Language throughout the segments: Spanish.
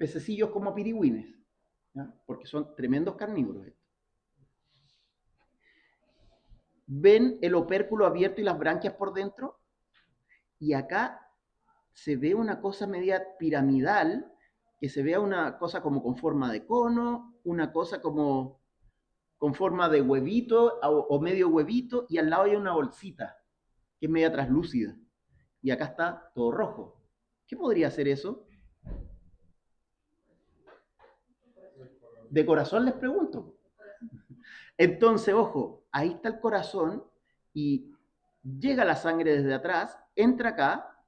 pececillos como pirigüines, ¿ya? Porque son tremendos carnívoros estos. ¿Ven el opérculo abierto y las branquias por dentro? Y acá se ve una cosa media piramidal, que se vea una cosa como con forma de cono, una cosa como con forma de huevito o medio huevito, y al lado hay una bolsita que es media translúcida. Y acá está todo rojo. ¿Qué podría ser eso? De corazón les pregunto. Entonces, ojo, ahí está el corazón y llega la sangre desde atrás, entra acá,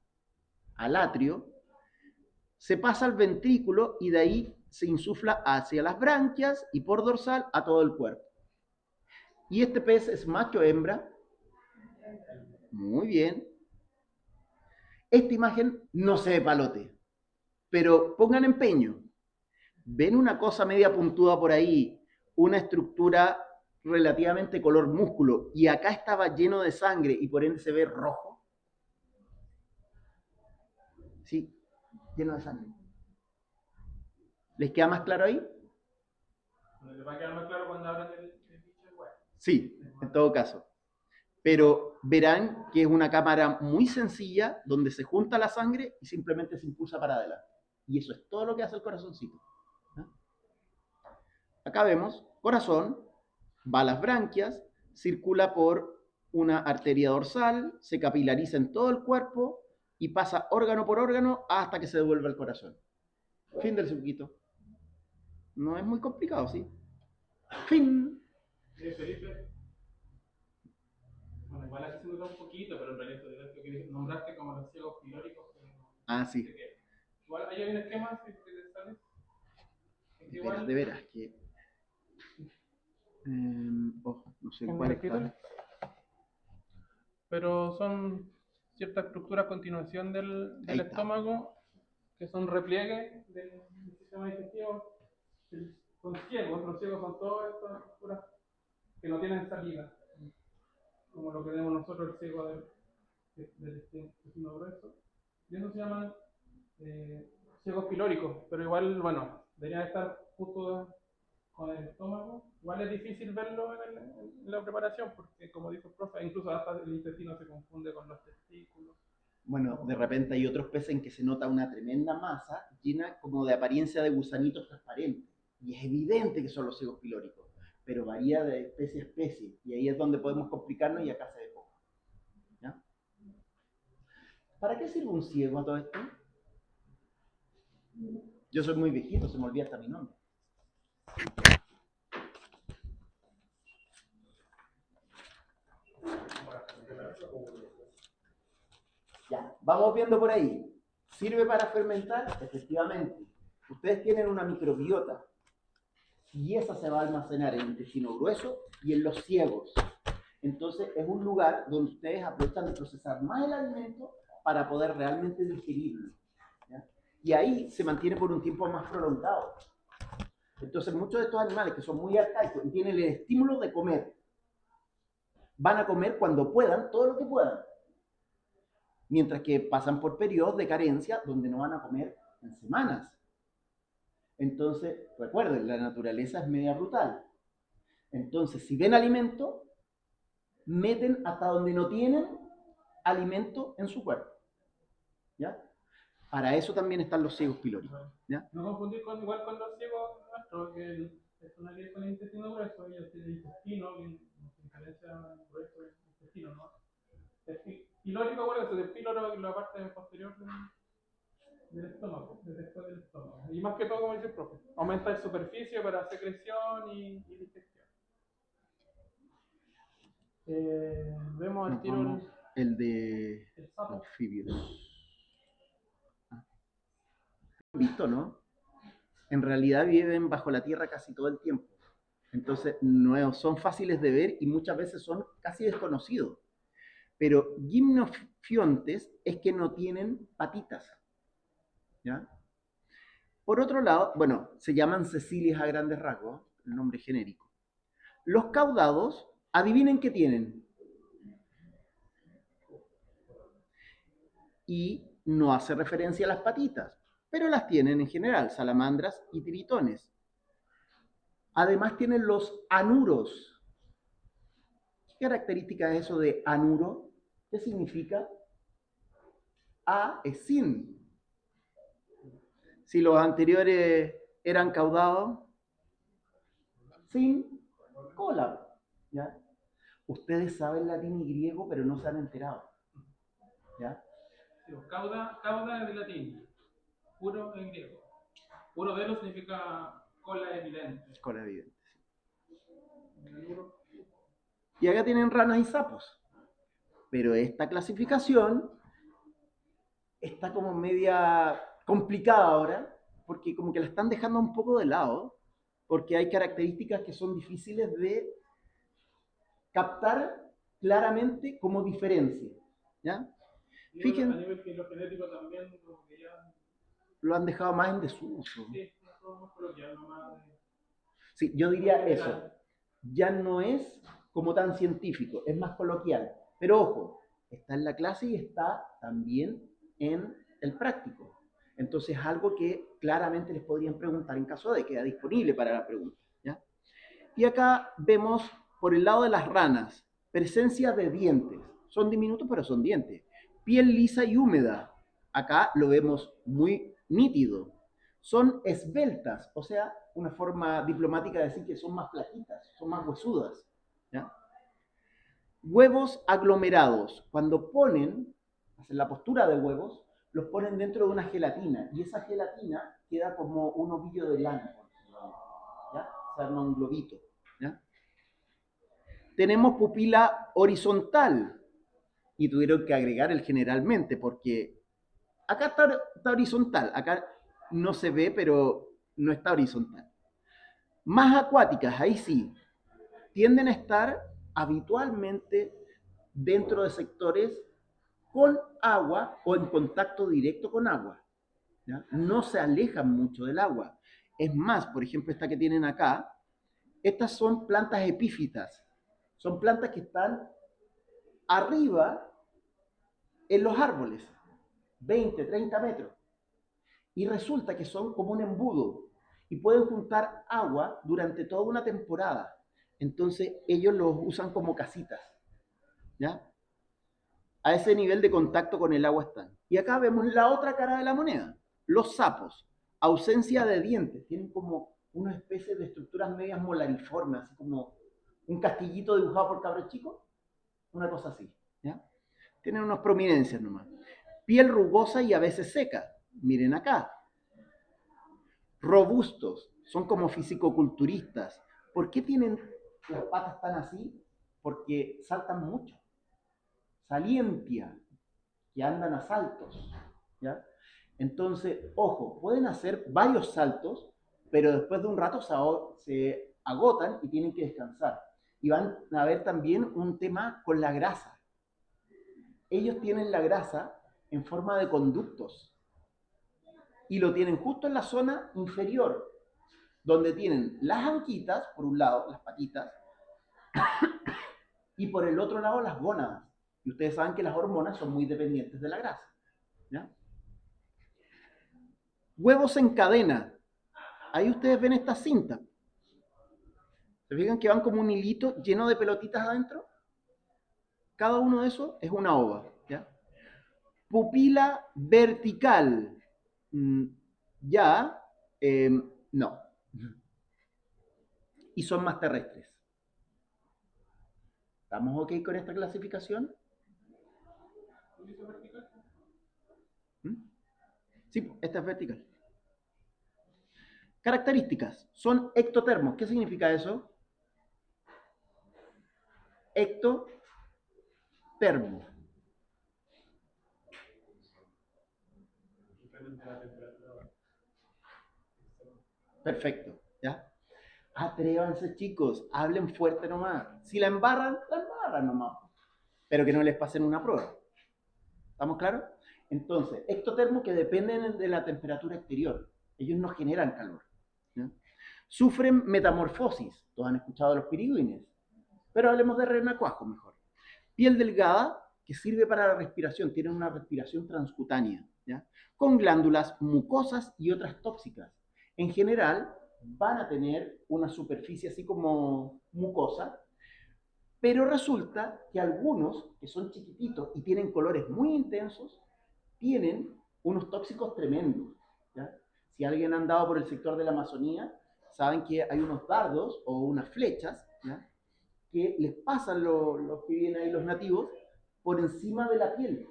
al atrio, se pasa al ventrículo y de ahí se insufla hacia las branquias y por dorsal a todo el cuerpo. ¿Y este pez es macho o hembra? Muy bien. Esta imagen no se ve palote, pero pongan empeño. ¿Ven una cosa media puntuda por ahí? Una estructura relativamente color músculo y acá estaba lleno de sangre y por ende se ve rojo. Sí, lleno de sangre. ¿Les queda más claro ahí? Les va a quedar más claro cuando hablan del bicho del web. Sí, en todo caso. Pero verán que es una cámara muy sencilla donde se junta la sangre y simplemente se impulsa para adelante. Y eso es todo lo que hace el corazoncito. ¿No? Acá vemos corazón, va a las branquias, circula por una arteria dorsal, se capilariza en todo el cuerpo y pasa órgano por órgano hasta que se devuelve al corazón. Fin del circuito. No es muy complicado, ¿sí? Fin. Felipe. Bueno, igual aquí se nota un poquito, pero en realidad lo que nombraste como los ciegos pilóricos. Ah, sí. Igual hay un esquema que te sale. De veras, que... ojo, no sé cuál está. Pero son ciertas estructuras a continuación del estómago que son repliegues del sistema digestivo. Son ciegos, los ciegos son todas estas estructuras que no tienen salida, como lo que tenemos nosotros, el ciego del intestino grueso. Y eso se llaman ciegos pilóricos, pero igual, bueno, deberían estar justo con el estómago. Igual es difícil verlo en la preparación, porque como dijo el profe, incluso hasta el intestino se confunde con los testículos. Bueno, de repente hay otros peces en que se nota una tremenda masa llena como de apariencia de gusanitos transparentes. Y es evidente que son los ciegos pilóricos, pero varía de especie a especie. Y ahí es donde podemos complicarnos y acá se ve poco. ¿Ya? ¿Para qué sirve un ciego a todo esto? Yo soy muy viejito, se me olvida hasta mi nombre. Ya, vamos viendo por ahí. ¿Sirve para fermentar? Efectivamente. Ustedes tienen una microbiota y esa se va a almacenar en el intestino grueso y en los ciegos. Entonces es un lugar donde ustedes aprovechan de procesar más el alimento para poder realmente digerirlo. ¿Ya? Y ahí se mantiene por un tiempo más prolongado. Entonces muchos de estos animales que son muy arcaicos y tienen el estímulo de comer, van a comer cuando puedan, todo lo que puedan. Mientras que pasan por periodos de carencia donde no van a comer en semanas. Entonces, recuerden, la naturaleza es media brutal. Entonces, si ven alimento, meten hasta donde no tienen alimento en su cuerpo. ¿Ya? Para eso también están los ciegos pilóricos. ¿Ya? No confundir igual con los ciegos nuestros, que es una que con el intestino grueso, ellos tienen el intestino, que diferencia grueso del intestino, ¿no? El pilórico, bueno, es el píloro en la parte posterior del estómago, después del estómago. Y más que todo, como dice el profe, aumenta la superficie para secreción y digestión. Vemos al tiro el de anfibios. Visto, ¿no? En realidad viven bajo la tierra casi todo el tiempo. Entonces no son fáciles de ver y muchas veces son casi desconocidos. Pero gimnofiontes es que no tienen patitas. ¿Ya? Por otro lado, bueno, se llaman cecilias a grandes rasgos, el nombre genérico. Los caudados, adivinen qué tienen. Y no hace referencia a las patitas, pero las tienen en general, salamandras y tiritones. Además tienen los anuros. ¿Qué característica es eso de anuro? ¿Qué significa? A es sin. Si los anteriores eran caudados, sin cola. ¿Ya? Ustedes saben latín y griego, pero no se han enterado. ¿Ya? Cauda es de latín, puro en griego. Puro velo significa cola evidente. Cola evidente. Y acá tienen ranas y sapos. Pero esta clasificación está como media complicada ahora, porque como que la están dejando un poco de lado, porque hay características que son difíciles de captar claramente como diferencia. ¿Ya? Fíjense. A nivel filogenético también, como que ya lo han dejado más en desuso. Sí, más coloquial, nomás. Sí, yo diría eso. Ya no es como tan científico, es más coloquial. Pero ojo, está en la clase y está también en el práctico. Entonces, algo que claramente les podrían preguntar en caso de que quede disponible para la pregunta. ¿Ya? Y acá vemos, por el lado de las ranas, presencia de dientes. Son diminutos, pero son dientes. Piel lisa y húmeda. Acá lo vemos muy nítido. Son esbeltas, o sea, una forma diplomática de decir que son más flaquitas, son más huesudas. ¿Ya? Huevos aglomerados. Cuando hacen la postura de huevos, los ponen dentro de una gelatina y esa gelatina queda como un ovillo de lana. ¿Ya? Se arma un globito. ¿Ya? Tenemos pupila horizontal y tuvieron que agregar el generalmente porque acá está horizontal, acá no se ve, pero no está horizontal. Más acuáticas, ahí sí, tienden a estar habitualmente dentro de sectores con agua o en contacto directo con agua. ¿Ya? No se alejan mucho del agua. Es más, por ejemplo, esta que tienen acá, estas son plantas epífitas. Son plantas que están arriba en los árboles, 20, 30 metros. Y resulta que son como un embudo y pueden juntar agua durante toda una temporada. Entonces ellos los usan como casitas. ¿Ya? A ese nivel de contacto con el agua están. Y acá vemos la otra cara de la moneda. Los sapos, ausencia de dientes, tienen como una especie de estructuras medias molariformes, así como un castillito dibujado por cabros chicos, una cosa así. ¿Ya? Tienen unas prominencias nomás. Piel rugosa y a veces seca. Miren acá. Robustos, son como fisicoculturistas. ¿Por qué tienen las patas tan así? Porque saltan mucho. Salientia, que andan a saltos. ¿Ya? Entonces, ojo, pueden hacer varios saltos, pero después de un rato se agotan y tienen que descansar. Y van a ver también un tema con la grasa. Ellos tienen la grasa en forma de conductos y lo tienen justo en la zona inferior, donde tienen las anquitas, por un lado, las patitas, y por el otro lado las gónadas. Y ustedes saben que las hormonas son muy dependientes de la grasa. ¿Ya? Huevos en cadena. Ahí ustedes ven esta cinta. ¿Se fijan que van como un hilito lleno de pelotitas adentro? Cada uno de esos es una ova. ¿Ya? Pupila vertical. Ya, no. Y son más terrestres. ¿Estamos ok con esta clasificación? Sí, esta es vertical. Características. Son ectotermos. ¿Qué significa eso? Ectotermo. Perfecto. ¿Ya? Atrévanse, chicos. Hablen fuerte nomás. Si la embarran nomás. Pero que no les pasen una prueba. ¿Estamos claros? Entonces, ectotermos que dependen de la temperatura exterior. Ellos no generan calor. ¿Ya? Sufren metamorfosis. Todos han escuchado de los pirigüines. Pero hablemos de renacuajo mejor. Piel delgada que sirve para la respiración. Tienen una respiración transcutánea. ¿ya? Con glándulas mucosas y otras tóxicas. En general, van a tener una superficie así como mucosa, pero resulta que algunos, que son chiquititos y tienen colores muy intensos, tienen unos tóxicos tremendos, ¿ya? Si alguien ha andado por el sector de la Amazonía, saben que hay unos dardos o unas flechas, ¿ya? Que les pasan los que viven ahí, los nativos, por encima de la piel.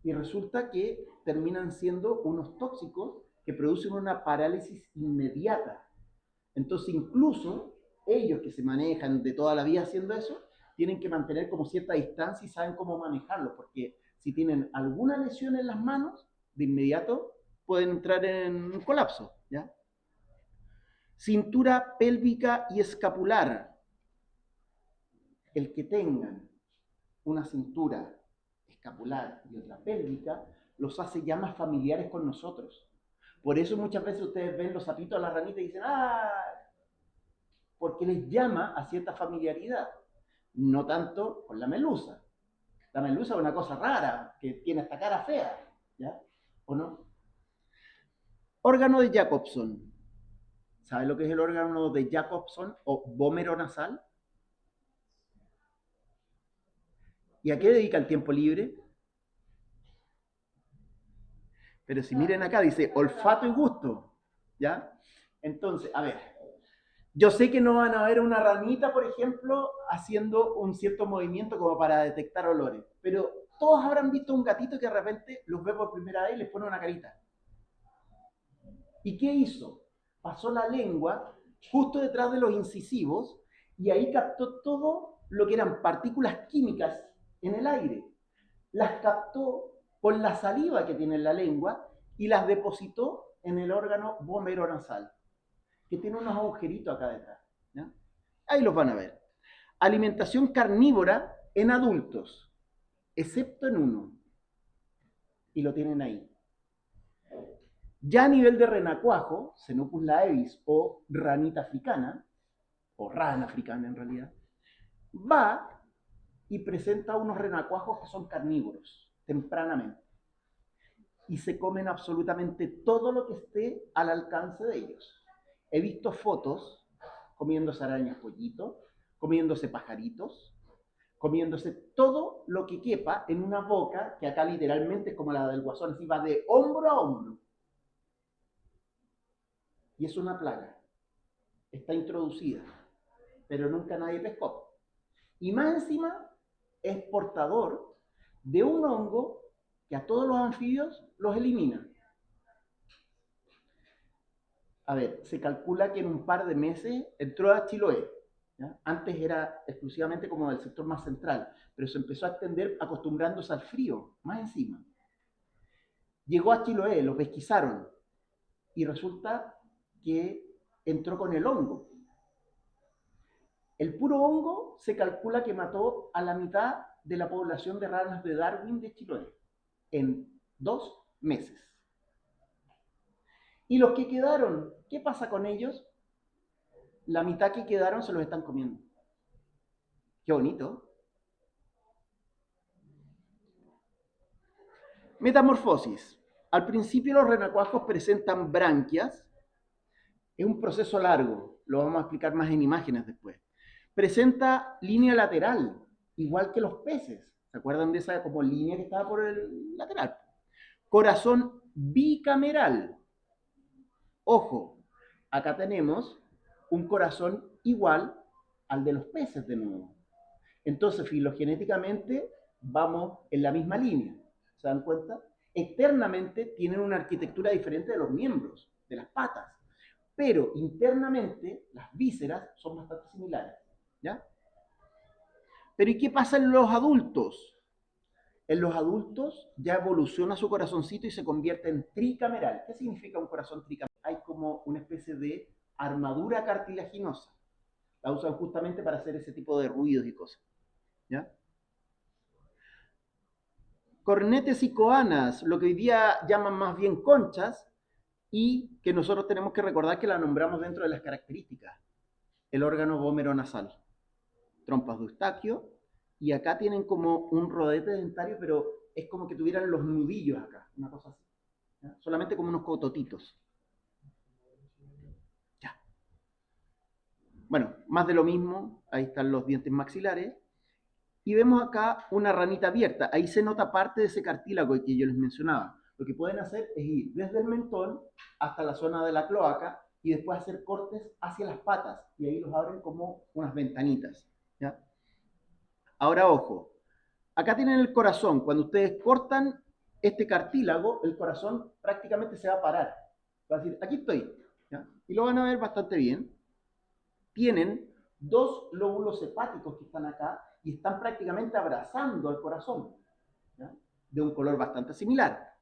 Y resulta que terminan siendo unos tóxicos que producen una parálisis inmediata. Entonces, incluso ellos que se manejan de toda la vida haciendo eso, tienen que mantener como cierta distancia y saben cómo manejarlo, porque si tienen alguna lesión en las manos, de inmediato pueden entrar en un colapso, ¿ya? Cintura pélvica y escapular. El que tengan una cintura escapular y otra pélvica, los hace ya más familiares con nosotros. Por eso muchas veces ustedes ven los sapitos a la ranita y dicen, ¡ah! Porque les llama a cierta familiaridad. No tanto con la melusa. La melusa es una cosa rara, que tiene esta cara fea, ¿ya? ¿O no? Órgano de Jacobson. ¿Sabe lo que es el órgano de Jacobson o vómero nasal? ¿Y a qué dedica el tiempo libre? Pero si miren acá, dice olfato y gusto, ¿ya? Entonces, a ver, yo sé que no van a ver una ranita, por ejemplo, haciendo un cierto movimiento como para detectar olores, pero todos habrán visto un gatito que de repente los ve por primera vez y les pone una carita. ¿Y qué hizo? Pasó la lengua justo detrás de los incisivos y ahí captó todo lo que eran partículas químicas en el aire. Las captó con la saliva que tiene en la lengua y las depositó en el órgano vomeronasal, que tiene unos agujeritos acá detrás, ¿ya? Ahí los van a ver. Alimentación carnívora en adultos, excepto en uno. Y lo tienen ahí. Ya a nivel de renacuajo, Xenopus laevis o ranita africana, o rana africana en realidad, va y presenta unos renacuajos que son carnívoros, tempranamente. Y se comen absolutamente todo lo que esté al alcance de ellos. He visto fotos comiéndose arañas pollitos, comiéndose pajaritos, comiéndose todo lo que quepa en una boca que acá literalmente es como la del guasón, así va de hombro a hombro. Y es una plaga. Está introducida, pero nunca nadie pescó. Y más encima es portador de un hongo que a todos los anfibios los elimina. A ver, se calcula que en un par de meses entró a Chiloé, ¿ya? Antes era exclusivamente como del sector más central, pero se empezó a extender acostumbrándose al frío, más encima. Llegó a Chiloé, lo pesquisaron, y resulta que entró con el hongo. El puro hongo se calcula que mató a la mitad de la población de ranas de Darwin de Chiloé en 2 meses. Y los que quedaron, ¿qué pasa con ellos? La mitad que quedaron se los están comiendo. Qué bonito. Metamorfosis. Al principio los renacuajos presentan branquias. Es un proceso largo, lo vamos a explicar más en imágenes después. Presenta línea lateral, igual que los peces. ¿Se acuerdan de esa como línea que estaba por el lateral? Corazón bicameral. Ojo, acá tenemos un corazón igual al de los peces de nuevo. Entonces, filogenéticamente vamos en la misma línea. ¿Se dan cuenta? Externamente tienen una arquitectura diferente de los miembros, de las patas, pero internamente las vísceras son bastante similares, ¿ya? Pero ¿y qué pasa en los adultos? En los adultos ya evoluciona su corazoncito y se convierte en tricameral. ¿Qué significa un corazón tricameral? Hay como una especie de armadura cartilaginosa. La usan justamente para hacer ese tipo de ruidos y cosas, ¿ya? Cornetes y coanas, lo que hoy día llaman más bien conchas, y que nosotros tenemos que recordar que la nombramos dentro de las características. El órgano vomeronasal, trompas de Eustaquio, y acá tienen como un rodete dentario, pero es como que tuvieran los nudillos acá, una cosa así, ¿ya? Solamente como unos cototitos. Ya. Bueno, más de lo mismo, ahí están los dientes maxilares. Y vemos acá una ranita abierta. Ahí se nota parte de ese cartílago que yo les mencionaba. Lo que pueden hacer es ir desde el mentón hasta la zona de la cloaca y después hacer cortes hacia las patas. Y ahí los abren como unas ventanitas. ¿Ya? Ahora, ojo. Acá tienen el corazón. Cuando ustedes cortan este cartílago, el corazón prácticamente se va a parar. Va a decir, aquí estoy. ¿Ya? Y lo van a ver bastante bien. Tienen dos lóbulos hepáticos que están acá y están prácticamente abrazando al corazón, ¿ya? De un color bastante similar.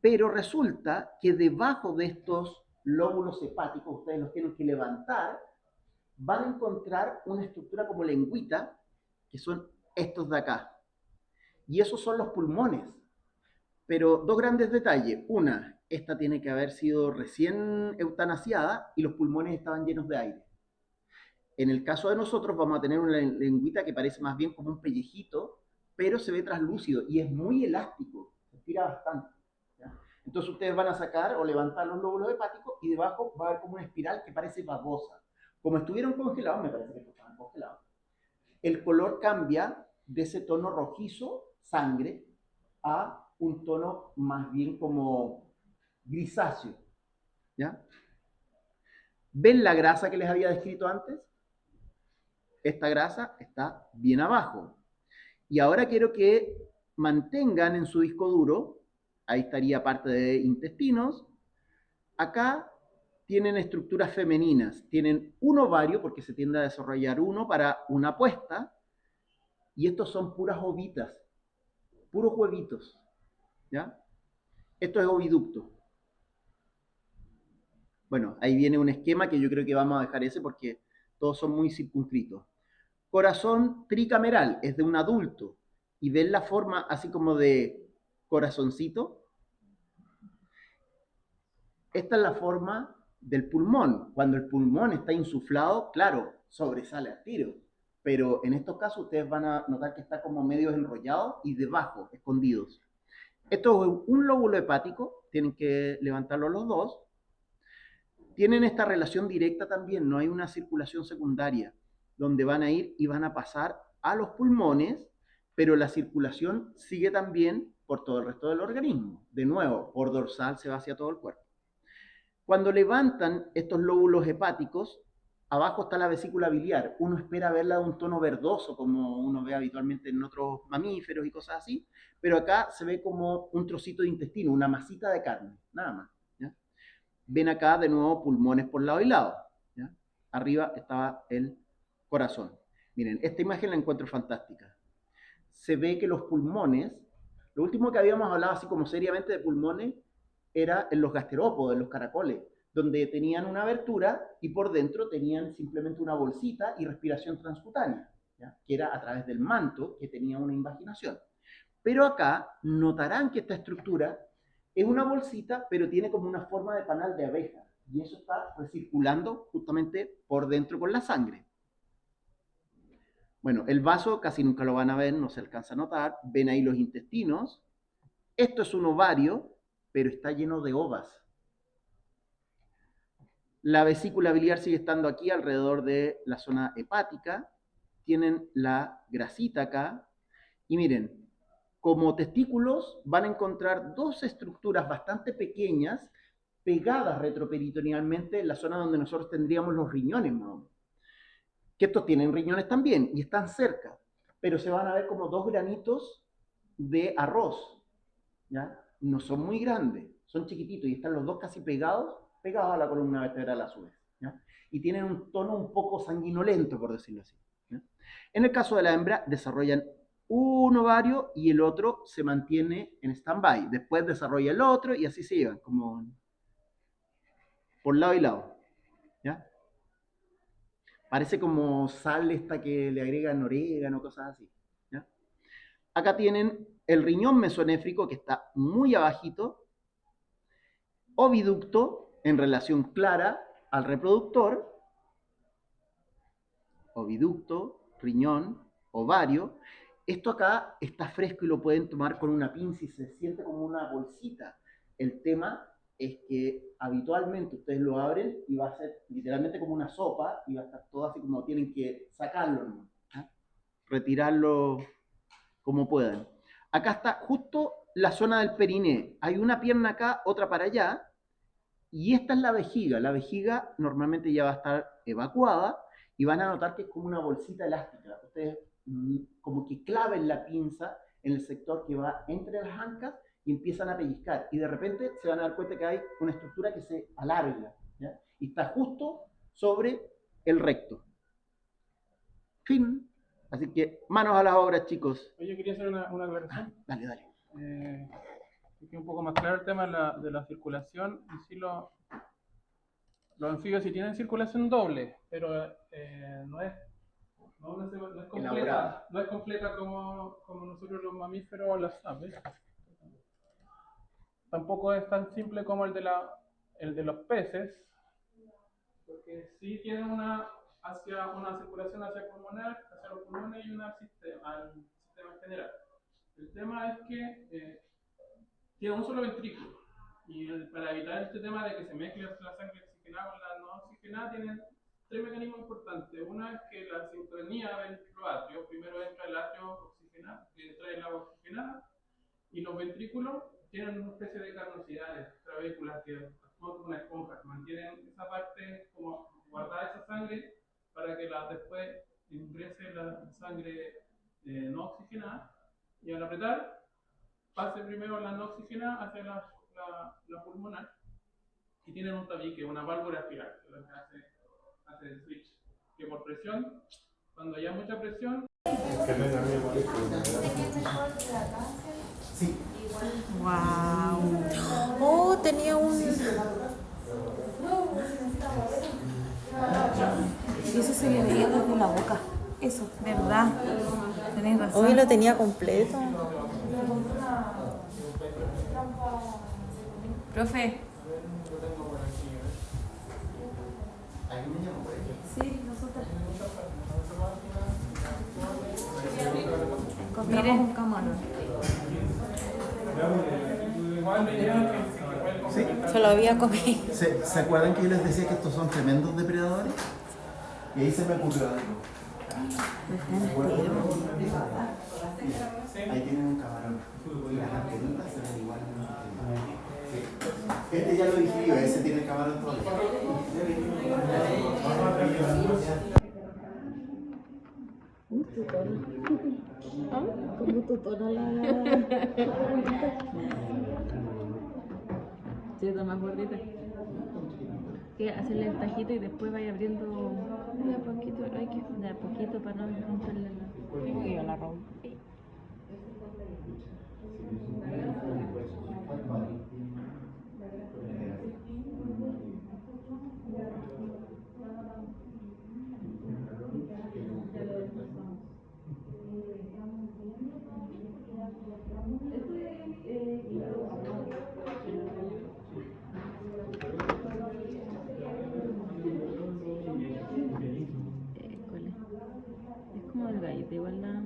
Pero resulta que debajo de estos lóbulos hepáticos, ustedes los tienen que levantar, van a encontrar una estructura como lengüita, que son estos de acá. Y esos son los pulmones. Pero dos grandes detalles. Una, esta tiene que haber sido recién eutanasiada y los pulmones estaban llenos de aire. En el caso de nosotros vamos a tener una lengüita que parece más bien como un pellejito, pero se ve translúcido y es muy elástico, se estira bastante. ¿Ya? Entonces ustedes van a sacar o levantar los lóbulos hepáticos y debajo va a haber como una espiral que parece babosa. Como estuvieron congelados, me parece que estaban congelados, el color cambia de ese tono rojizo, sangre, a un tono más bien como grisáceo. ¿Ya? ¿Ven la grasa que les había descrito antes? Esta grasa está bien abajo. Y ahora quiero que mantengan en su disco duro, ahí estaría parte de intestinos, acá tienen estructuras femeninas, tienen un ovario, porque se tiende a desarrollar uno para una puesta, y estos son puras ovitas, puros huevitos, ¿ya? Esto es oviducto. Bueno, ahí viene un esquema que yo creo que vamos a dejar ese porque todos son muy circunscritos. Corazón tricameral, es de un adulto. Y ven la forma así como de corazoncito. Esta es la forma del pulmón. Cuando el pulmón está insuflado, claro, sobresale al tiro. Pero en estos casos ustedes van a notar que está como medio enrollado y debajo, escondidos. Esto es un lóbulo hepático, tienen que levantarlo los dos. Tienen esta relación directa también, no hay una circulación secundaria, donde van a ir y van a pasar a los pulmones, pero la circulación sigue también por todo el resto del organismo. De nuevo, por dorsal se va hacia todo el cuerpo. Cuando levantan estos lóbulos hepáticos, abajo está la vesícula biliar. Uno espera verla de un tono verdoso, como uno ve habitualmente en otros mamíferos y cosas así, pero acá se ve como un trocito de intestino, una masita de carne, nada más. ¿Ya? Ven acá de nuevo pulmones por lado y lado. ¿Ya? Arriba estaba el corazón. Miren, esta imagen la encuentro fantástica. Se ve que los pulmones, lo último que habíamos hablado así como seriamente de pulmones, era en los gasterópodos, en los caracoles, donde tenían una abertura y por dentro tenían simplemente una bolsita y respiración transcutánea, ¿ya? Que era a través del manto que tenía una invaginación. Pero acá notarán que esta estructura es una bolsita, pero tiene como una forma de panal de abeja, y eso está recirculando justamente por dentro con la sangre. Bueno, el vaso casi nunca lo van a ver, no se alcanza a notar. Ven ahí los intestinos. Esto es un ovario, pero está lleno de ovas. La vesícula biliar sigue estando aquí alrededor de la zona hepática. Tienen la grasita acá. Y miren, como testículos van a encontrar dos estructuras bastante pequeñas pegadas retroperitonealmente en la zona donde nosotros tendríamos los riñones, ¿no? Que estos tienen riñones también y están cerca, pero se van a ver como dos granitos de arroz, ¿ya? No son muy grandes, son chiquititos y están los dos casi pegados a la columna vertebral a su vez, ¿ya? Y tienen un tono un poco sanguinolento, por decirlo así, ¿ya? En el caso de la hembra, desarrollan un ovario y el otro se mantiene en stand-by. Después desarrolla el otro y así se llevan, como por lado y lado, ¿ya? Parece como sal esta que le agregan orégano, cosas así, ¿ya? Acá tienen el riñón mesonéfrico que está muy abajito, oviducto en relación clara al reproductor, oviducto, riñón, ovario. Esto acá está fresco y lo pueden tomar con una pinza y se siente como una bolsita. El tema es que habitualmente ustedes lo abren y va a ser literalmente como una sopa y va a estar todo así como tienen que sacarlo, ¿no? ¿Ah? Retirarlo como puedan. Acá está justo la zona del periné. Hay una pierna acá, otra para allá. Y esta es la vejiga. La vejiga normalmente ya va a estar evacuada y van a notar que es como una bolsita elástica. Ustedes como que claven la pinza en el sector que va entre las ancas y empiezan a pellizcar. Y de repente se van a dar cuenta que hay una estructura que se alarga, ¿ya? Y está justo sobre el recto. Fin. Así que manos a las obras, chicos. Oye, quería hacer una aclaración. Dale, dale. Que un poco más claro el tema de la circulación. Y sí, los anfibios sí tienen circulación doble, pero no es completa. No es completa como nosotros los mamíferos o las aves. Tampoco es tan simple como el de los peces, porque sí tienen una circulación hacia los pulmones y una al sistema en general. El tema es que tiene un solo ventrículo y para evitar este tema de que se mezcle la sangre oxigenada con la no oxigenada tienen tres mecanismos importantes. Una es que la sincronía del atrio, primero entra el atrio oxigenado, que entra el agua oxigenada, y los ventrículos tienen una especie de carnosidades, trabéculas que actúan como una esponja, que mantienen esa parte como guardada esa sangre para que después ingrese la sangre no oxigenada y al apretar pase primero la no oxigenada hacia la pulmonar y tienen un tabique, una válvula espiral que hace el switch, que por presión, cuando haya mucha presión. Sí. Wow. Oh, tenía un. Y eso se le veía desde la boca. Eso. ¿Verdad? Tenés razón. Hoy lo tenía completo. Profe. Sí, nosotros. Encontramos un camarón. ¿Sí? Se lo había comido. ¿Se acuerdan que yo les decía que estos son tremendos depredadores? Y ahí se me ocurrió algo. Ahí tienen un camarón. Y las antenitas se ven igual. Sí. Este ya lo digirió, ese tiene el camarón todavía. Como tutona la. Sí, está más gordita. Que hacerle el tajito y después vaya abriendo de a poquito para no romperle la. Yo la rompí. Es como el gallito, igual la.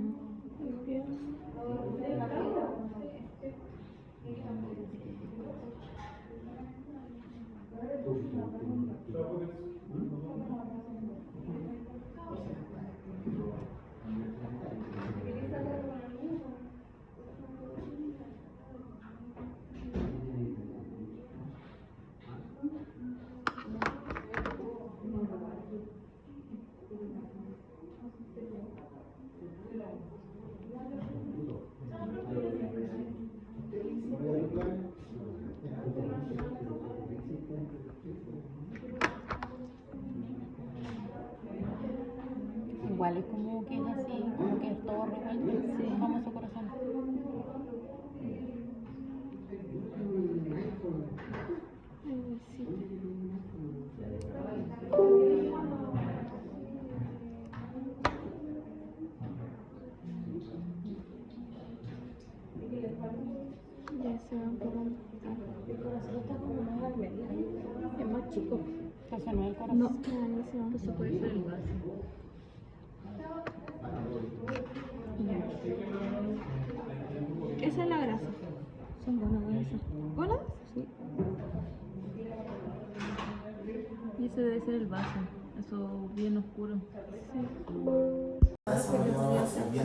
Igual es como que es así, como que es todo revuelto. Sí. Famoso corazón. Ya se van por un. El corazón está como más al medio. Es más chico. Entonces no es el corazón. No, entonces puede ser el base. Esa es la grasa. Son buenas esas. ¿Buenas? Sí. Y ese debe ser el vaso, eso bien oscuro. Sí.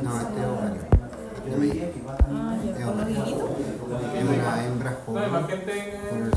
No, este es ovario. Ah, ya, con los hilitos. Es una hembra No, hay más joven gente. con el